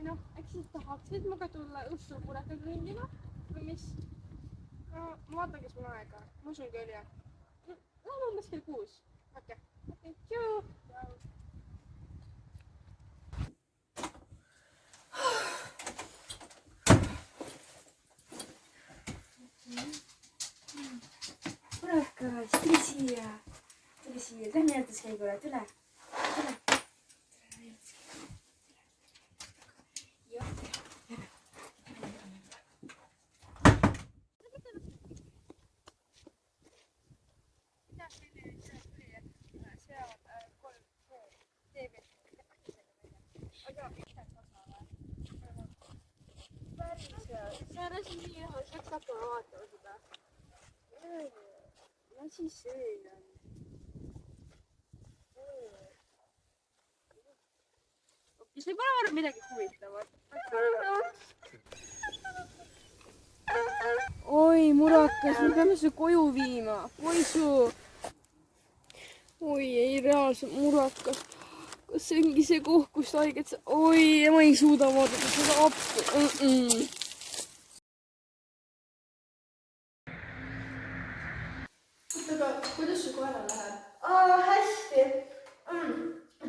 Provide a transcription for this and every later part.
või noh, äkki sa tahaksid minuga tulla õhtul purekaga kõndima või mis? No ma vaatan, kes mul aega. Ma usun küll jah. Lähme umbes kell 6. Okei. Tšau. Purekas, tule siia. Lähme jätuskäigule, tule. See on asi nii hea, et peaks hakkama vaatama seda. Ja siis see on. Hoopis võib olla midagi huvitavat. Oi, murakas, me peame see koju viima. Poisu. Oi, ei reaalselt murakas. Kas see ongi see koht, kus haiget sa... Oi, ma ei suuda vaadata seda appi. Aga kuidas su koera läheb? Hästi.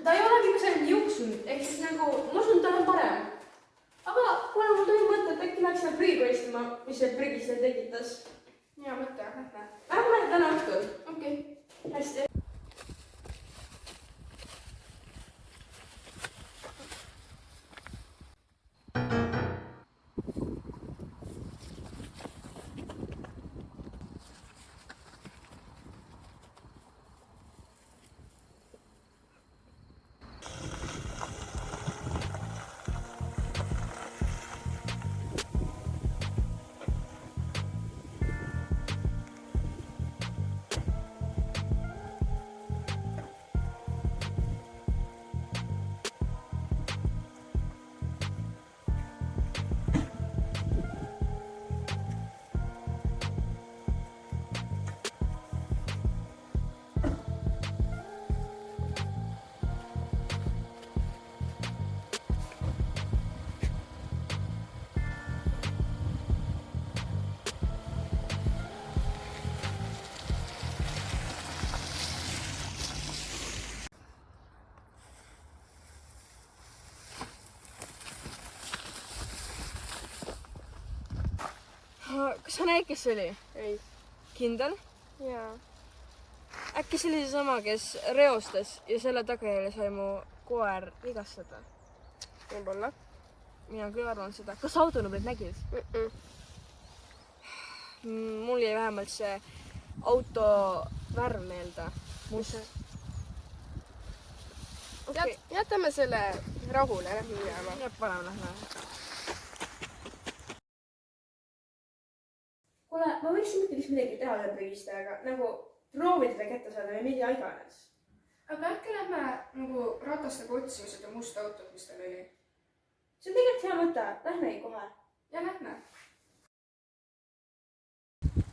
Ta ei olegi kusagil juuksunud, ehk siis nagu, ma usun, tal on parem. Aga kuna mul tuli mõte, et äkki läks seal prügi koristama, mis see prügi seal tekitas. Hea mõte, lähme. Lähme täna õhtul. Okei. Hästi. Kas sa näed, kes see oli? Ei. Kindel? Jaa. Äkki see oli seesama, kes reostas ja selle tagajärjel sai mu koer vigastada? Võib-olla. Mina küll arvan seda. Kas sa autonumbrit nägid? Mul jäi vähemalt see auto värv meelde. Must. Okay. Jätame selle rahule, lähme jääma. Jääb parem lähme. Kuule, ma võiksin ikkagi midagi teha selle prügistajaga, nagu proovida teda kätte saada või mida iganes. Aga äkki lähme nagu ratastega otsima seda musta autot, mis tal oli? See on tegelikult hea mõte, lähmegi kohe. Ja lähme.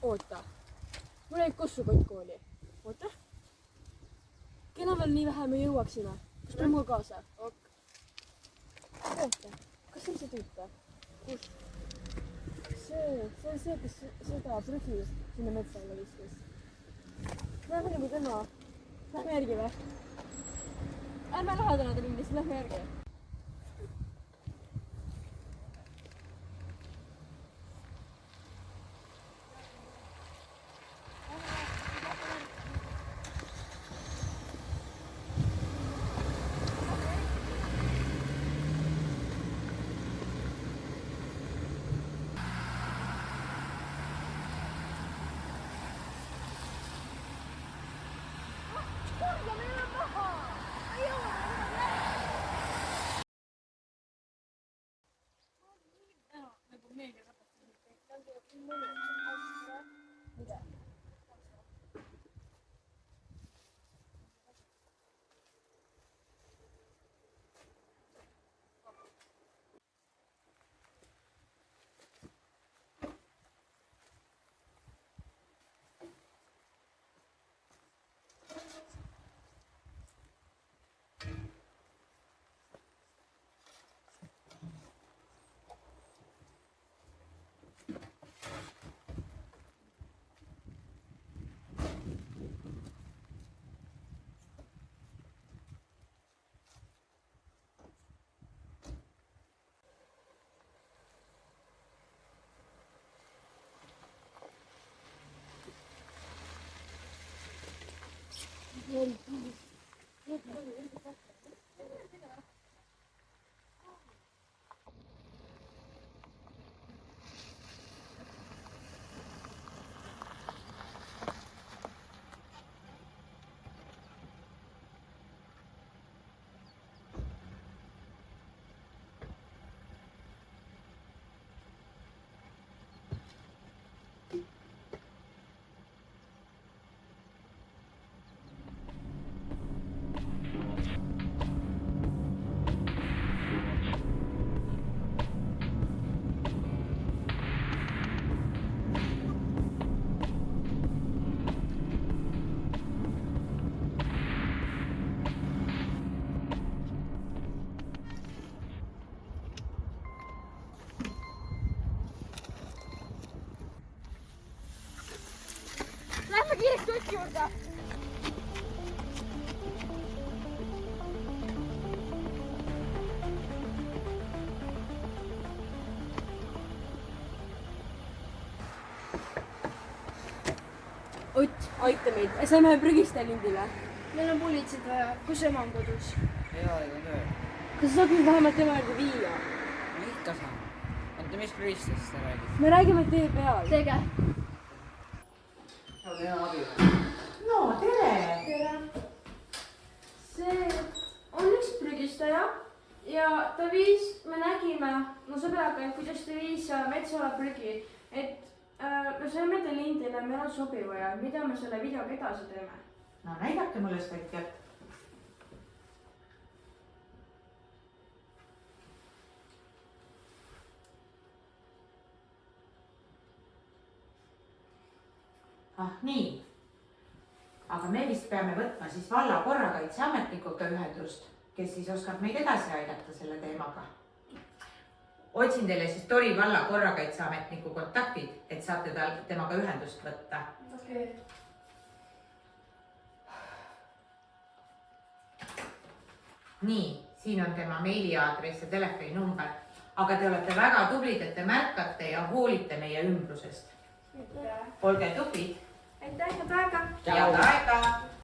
Oota. Mul jäi kossukott kooli. Oota. Kena veel nii vähe me jõuaksime. Kas tuleb mulle kaasa? Ok. Oota. Kas see on see tüüp? Kus? See on see, kes seda prügi sinna metsa alla viskas. Lähme nagu tema. Lähme järgi või? Ärme lähe täna ta lindist, lähme järgi. Lähme kiiresti Oti juurde. Ott, aita meid. Saime prügista lindile. Meil on politseid vaja. Kus ema on kodus? Ema ei ole tööl. Kas sa saad nüüd vähemalt tema juurde viia? No ikka saan. Oota, mis prügistest sa räägid? Me räägime tee peal. Tege. Ole hea abi. No tere! tere! See on üks prügistaja ja ta viis, me nägime mu sõbraga, kuidas ta viis metsaala prügi, et me saime ta lindile, meil on sobiv ja mida me selle videoga edasi teeme? No näidake mulle seda väikert. Ah nii, aga me vist peame võtma siis valla korrakaitseametnikuga ühendust, kes siis oskab meid edasi aidata selle teemaga. Otsin teile siis Tori valla korrakaitseametniku kontaktid, et saate temaga ühendust võtta. Okei. Nii, siin on tema meiliaadress ja telefoninumber, aga te olete väga tublid, et te märkate ja hoolite meie ümbrusest. Olge tublid. aitäh, head aega! Head aega!